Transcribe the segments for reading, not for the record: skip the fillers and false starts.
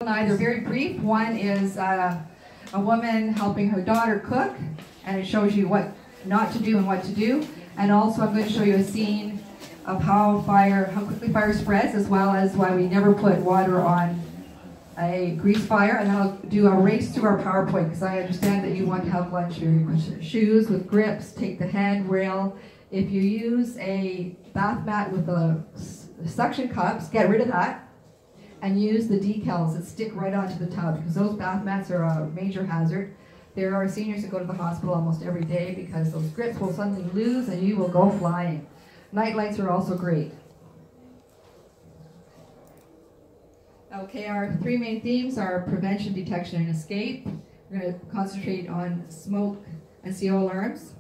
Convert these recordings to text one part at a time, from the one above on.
They're very brief. One is a woman helping her daughter cook, and it shows you what not to do and what to do. And also I'm going to show you a scene of how quickly fire spreads, as well as why we never put water on a grease fire. And then I'll do a race through our PowerPoint, because I understand that you want to have lunch your shoes with grips, take the handrail. If you use a bath mat with the suction cups, get rid of that and use the decals that stick right onto the tub, because those bath mats are a major hazard. There are seniors that go to the hospital almost every day because those grips will suddenly lose and you will go flying. Night lights are also great. Okay, our three main themes are prevention, detection, and escape. We're going to concentrate on smoke and CO alarms.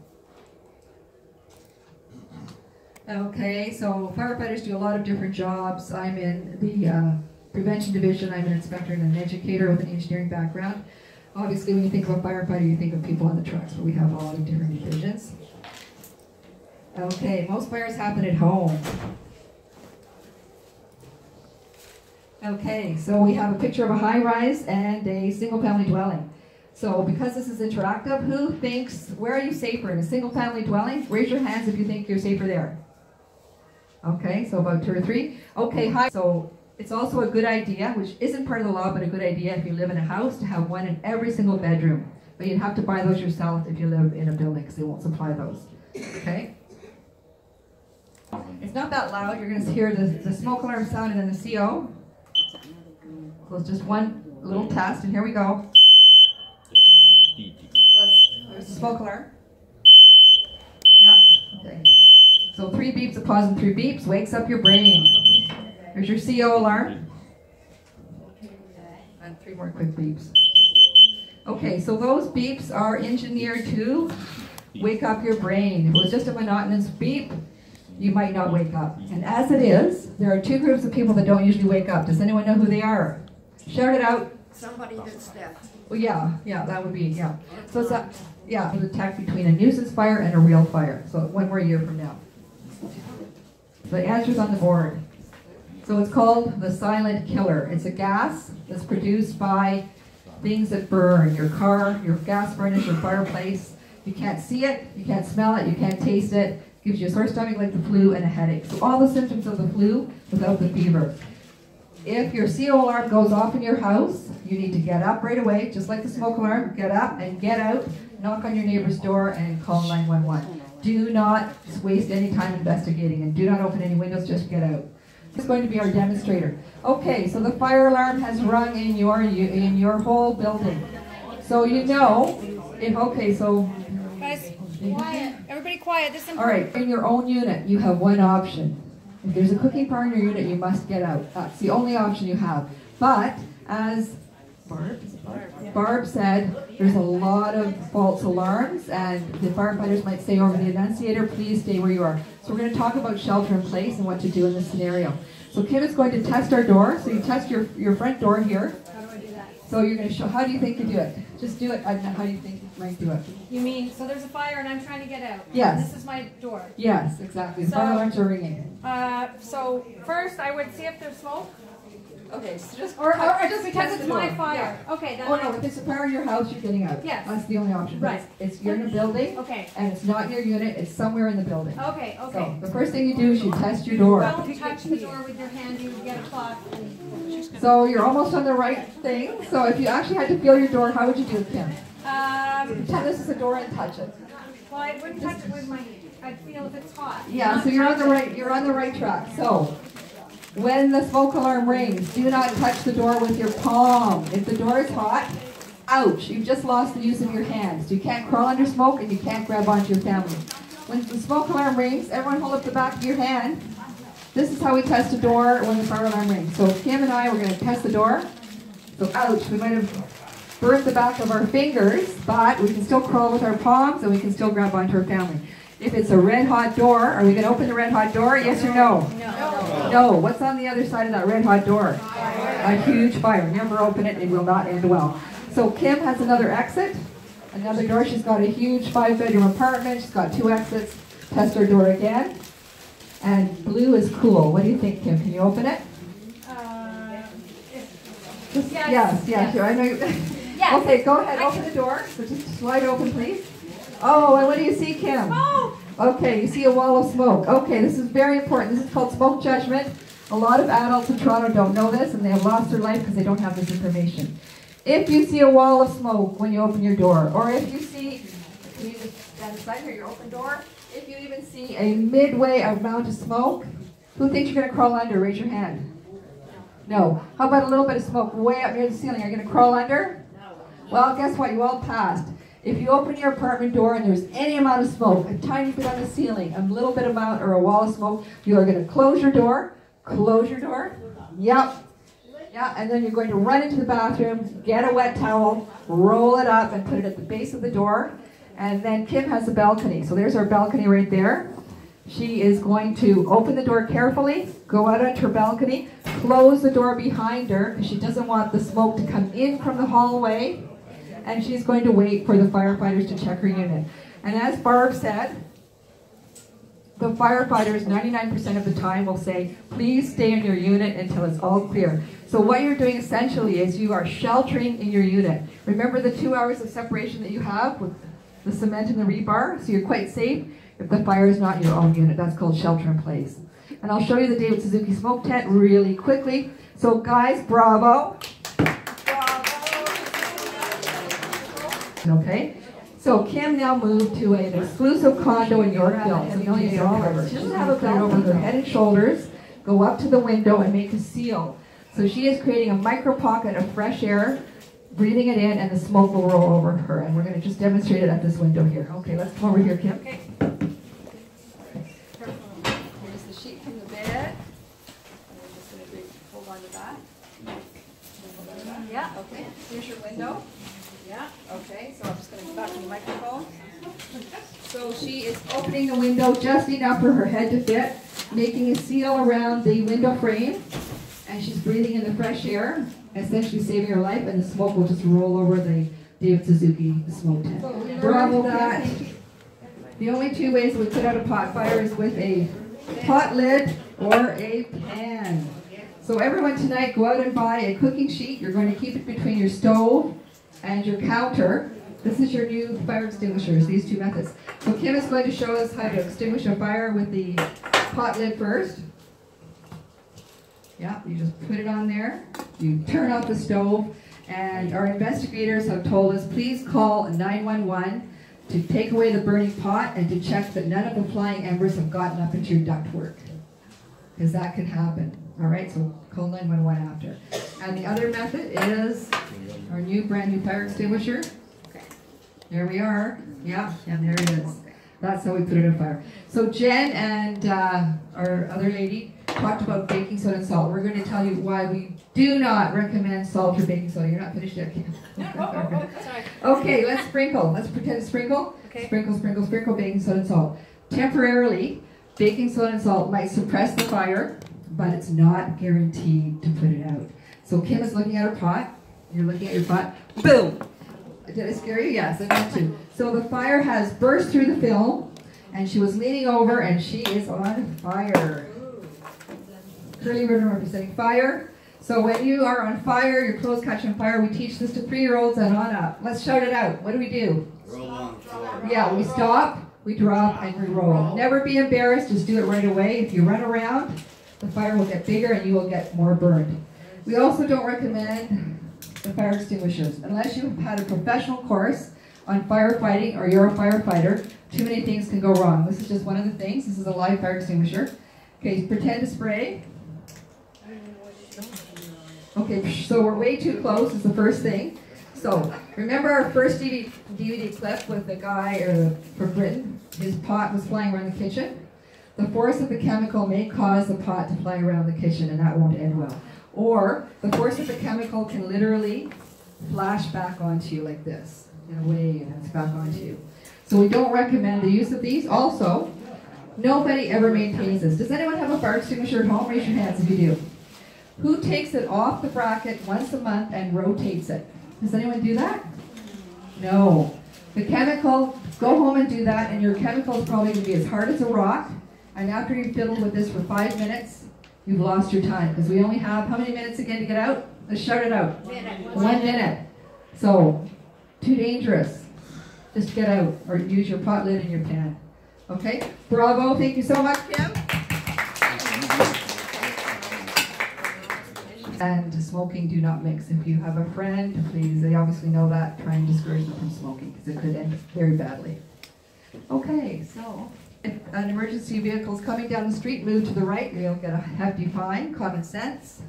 Okay, so firefighters do a lot of different jobs. I'm in the prevention division. I'm an inspector and an educator with an engineering background. Obviously, when you think about firefighter, you think of people on the trucks, but we have a lot of different divisions. Okay, most fires happen at home. Okay, so we have a picture of a high-rise and a single-family dwelling. So because this is interactive, who thinks, where are you safer, in a single-family dwelling? Raise your hands if you think you're safer there. Okay, so about 2 or 3. Okay, hi. So it's also a good idea, which isn't part of the law, but a good idea if you live in a house, to have one in every single bedroom. But you'd have to buy those yourself if you live in a building, because they won't supply those. Okay? It's not that loud. You're going to hear the smoke alarm sound and then the CO. So it's just one little test, and here we go. So there's the smoke alarm. Yeah, okay. So 3 beeps, a pause and 3 beeps, wakes up your brain. There's your CO alarm. And 3 more quick beeps. Okay, so those beeps are engineered to wake up your brain. If it was just a monotonous beep, you might not wake up. And as it is, there are 2 groups of people that don't usually wake up. Does anyone know who they are? Shout it out. Somebody that's deaf. Well, yeah, that would be, yeah. So it's a, yeah, the attack between a nuisance fire and a real fire. So 1 more year from now. The answer's on the board. So it's called the silent killer. It's a gas that's produced by things that burn. Your car, your gas furnace, your fireplace. You can't see it, you can't smell it, you can't taste it. Gives you a sore stomach like the flu and a headache. So all the symptoms of the flu without the fever. If your CO alarm goes off in your house, you need to get up right away, just like the smoke alarm. Get up and get out, knock on your neighbor's door and call 911. Do not waste any time investigating, and do not open any windows, just get out. This is going to be our demonstrator. Okay, so the fire alarm has rung in your whole building. So you know, okay, so... Guys, quiet. Everybody quiet. This is important. All right, in your own unit, you have one option. If there's a cooking fire in your unit, you must get out. That's the only option you have. But as Barb said, there's a lot of false alarms, and the firefighters might say over the annunciator, please stay where you are. So we're going to talk about shelter in place and what to do in this scenario. So Kim is going to test our door. So you test your front door here. How do I do that? So you're going to show, how do you think you do it? Just do it. How do you think you might do it? You mean, so there's a fire and I'm trying to get out. Yes. This is my door. Yes, exactly. The fire alarms are ringing. So first I would see if there's smoke. Okay, so just or just because it's my fire. Yeah. Okay. Then no, if it's a fire in your house, you're getting out. Yes. That's the only option. Right. It's you're in a building. Okay. And it's not in your unit. It's somewhere in the building. Okay. So the first thing you do is you test your door. Don't touch the door with your hand. You get a cloth. So you're almost on the right thing. So if you actually had to feel your door, how would you do it, Kim? Pretend this is a door and touch it. Well, I wouldn't touch it with my. I'd feel if it's hot. Yeah. So you're on the right. You're on the right track. So. When the smoke alarm rings, do not touch the door with your palm. If the door is hot, ouch, you've just lost the use of your hands. You can't crawl under smoke and you can't grab onto your family. When the smoke alarm rings, everyone hold up the back of your hand. This is how we test a door when the fire alarm rings. So Kim and I, we're going to test the door. So ouch, we might have burnt the back of our fingers, but we can still crawl with our palms and we can still grab onto our family. If it's a red hot door, are we going to open the red hot door? Yes or no? No. No. What's on the other side of that red hot door? Fire. A huge fire. Never open it. It will not end well. So Kim has another exit. Another door. She's got a huge 5-bedroom apartment. She's got 2 exits. Test her door again. And blue is cool. What do you think, Kim? Can you open it? Yes, sure. I know. Yes. Okay, go ahead. Open the door. So just slide open, please. Oh, and what do you see, Kim? Smoke. Okay, you see a wall of smoke. Okay, this is very important. This is called smoke judgment. A lot of adults in Toronto don't know this, and they have lost their life because they don't have this information. If you see a wall of smoke when you open your door, or if you see, can you just stand aside here, your open door? If you even see a midway amount of smoke, who thinks you're going to crawl under? Raise your hand. No. How about a little bit of smoke way up near the ceiling? Are you going to crawl under? Well, guess what? You all passed. If you open your apartment door and there's any amount of smoke, a tiny bit on the ceiling, a little bit amount, or a wall of smoke, you are going to close your door. Close your door. Yep. Yeah, and then you're going to run into the bathroom, get a wet towel, roll it up, and put it at the base of the door. And then Kim has a balcony. So there's our balcony right there. She is going to open the door carefully, go out onto her balcony, close the door behind her, because she doesn't want the smoke to come in from the hallway. And she's going to wait for the firefighters to check her unit. And as Barb said, the firefighters 99% of the time will say, please stay in your unit until it's all clear. So what you're doing essentially is you are sheltering in your unit. Remember the 2 hours of separation that you have with the cement and the rebar? So you're quite safe if the fire is not in your own unit. That's called shelter in place. And I'll show you the David Suzuki smoke tent really quickly. So guys, bravo. Okay. So Kim now moved to an exclusive condo in Yorkville. It's $1 million. She doesn't have a bed over her head and shoulders. Go up to the window and make a seal. So she is creating a micro pocket of fresh air, breathing it in, and the smoke will roll over her. And we're going to just demonstrate it at this window here. Okay, let's come over here, Kim. Okay. Here's the sheet from the bed. And we're just going to hold on to that. Yeah, okay. Here's your window. Yeah, okay, so I'm just going to go back to the microphone. So she is opening the window just enough for her head to fit, making a seal around the window frame, and she's breathing in the fresh air, essentially saving her life, and the smoke will just roll over the David Suzuki smoke tent. Bravo that. The only two ways we put out a pot fire is with a pot lid or a pan. So everyone tonight, go out and buy a cooking sheet. You're going to keep it between your stove and your counter. This is your new fire extinguishers, these two methods. So Kim is going to show us how to extinguish a fire with the pot lid first. Yeah, you just put it on there. You turn off the stove, and our investigators have told us, please call 911 to take away the burning pot and to check that none of the flying embers have gotten up into your ductwork, because that can happen. All right, so call 911 after. And the other method is our brand new fire extinguisher. There we are. Yeah, and there it is. That's how we put it on fire. So Jen and our other lady talked about baking soda and salt. We're going to tell you why we do not recommend salt or baking soda. You're not finished yet, Kim. Sorry. Okay, let's sprinkle. Let's pretend to sprinkle. Okay. Sprinkle, sprinkle, sprinkle baking soda and salt. Temporarily, baking soda and salt might suppress the fire, but it's not guaranteed to put it out. So Kim is looking at her pot. You're looking at your pot. Boom! Did I scare you? Yes, I did too. So the fire has burst through the film, and she was leaning over, and she is on fire. Curly ribbon representing fire. So when you are on fire, your clothes catch on fire, we teach this to 3-year-olds and on up. Let's shout it out. What do we do? Roll on floor. Yeah, we stop, we drop, and we roll. Never be embarrassed, just do it right away. If you run around, the fire will get bigger and you will get more burned. We also don't recommend the fire extinguishers. Unless you've had a professional course on firefighting or you're a firefighter, too many things can go wrong. This is just one of the things. This is a live fire extinguisher. Okay, pretend to spray. Okay, so we're way too close is the first thing. So, remember our first DVD clip with the guy from Britain? His pot was flying around the kitchen. The force of the chemical may cause the pot to fly around the kitchen, and that won't end well. Or the force of the chemical can literally flash back onto you like this, in a wave, and it's back onto you. So we don't recommend the use of these. Also, nobody ever maintains this. Does anyone have a fire extinguisher at home? Raise your hands if you do. Who takes it off the bracket once a month and rotates it? Does anyone do that? No. The chemical, go home and do that, and your chemical is probably going to be as hard as a rock. And after you've fiddled with this for 5 minutes, you've lost your time, because we only have, how many minutes again to get out? Let's shout it out. 1 minute. So, too dangerous. Just get out or use your pot lid in your pan. Okay? Bravo. Thank you so much, Kim. And smoking, do not mix. If you have a friend, please, they obviously know that, try and discourage them from smoking because it could end very badly. Okay, so if an emergency vehicle is coming down the street, move to the right, you'll get a hefty fine. Common sense.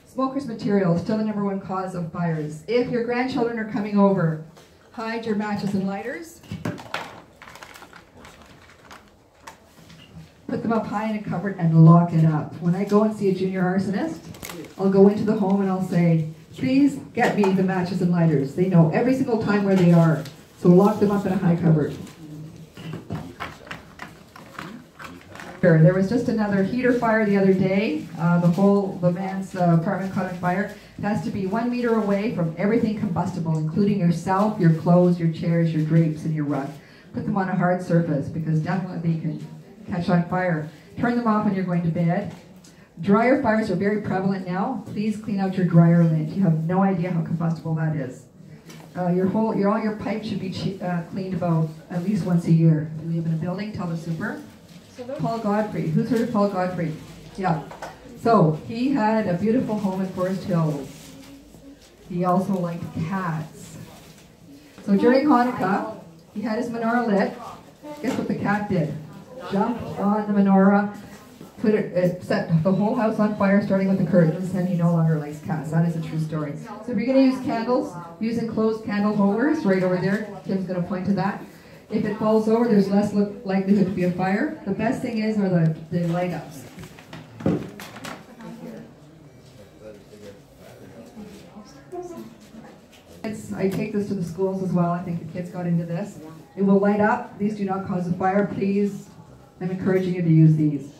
Smokers' material, still the #1 cause of fires. If your grandchildren are coming over, hide your matches and lighters. Put them up high in a cupboard and lock it up. When I go and see a junior arsonist, I'll go into the home and I'll say, please get me the matches and lighters. They know every single time where they are. So lock them up in a high cupboard. There was just another heater fire the other day. The man's apartment caught on fire. It has to be 1 meter away from everything combustible, including yourself, your clothes, your chairs, your drapes, and your rug. Put them on a hard surface because definitely they can catch on fire. Turn them off when you're going to bed. Dryer fires are very prevalent now. Please clean out your dryer lint. You have no idea how combustible that is. All your pipes should be cleaned about at least once a year. If you live in a building, tell the super. Paul Godfrey. Who's heard of Paul Godfrey? Yeah. So he had a beautiful home in Forest Hills. He also liked cats. So during Hanukkah, he had his menorah lit. Guess what the cat did? Jumped on the menorah, set the whole house on fire, starting with the curtains, and he no longer likes cats. That is a true story. So if you're going to use candles, use enclosed candle holders right over there. Kim's going to point to that. If it falls over, there's less likelihood to be a fire. The best thing are the light ups. I take this to the schools as well. I think the kids got into this. It will light up. These do not cause a fire. Please, I'm encouraging you to use these.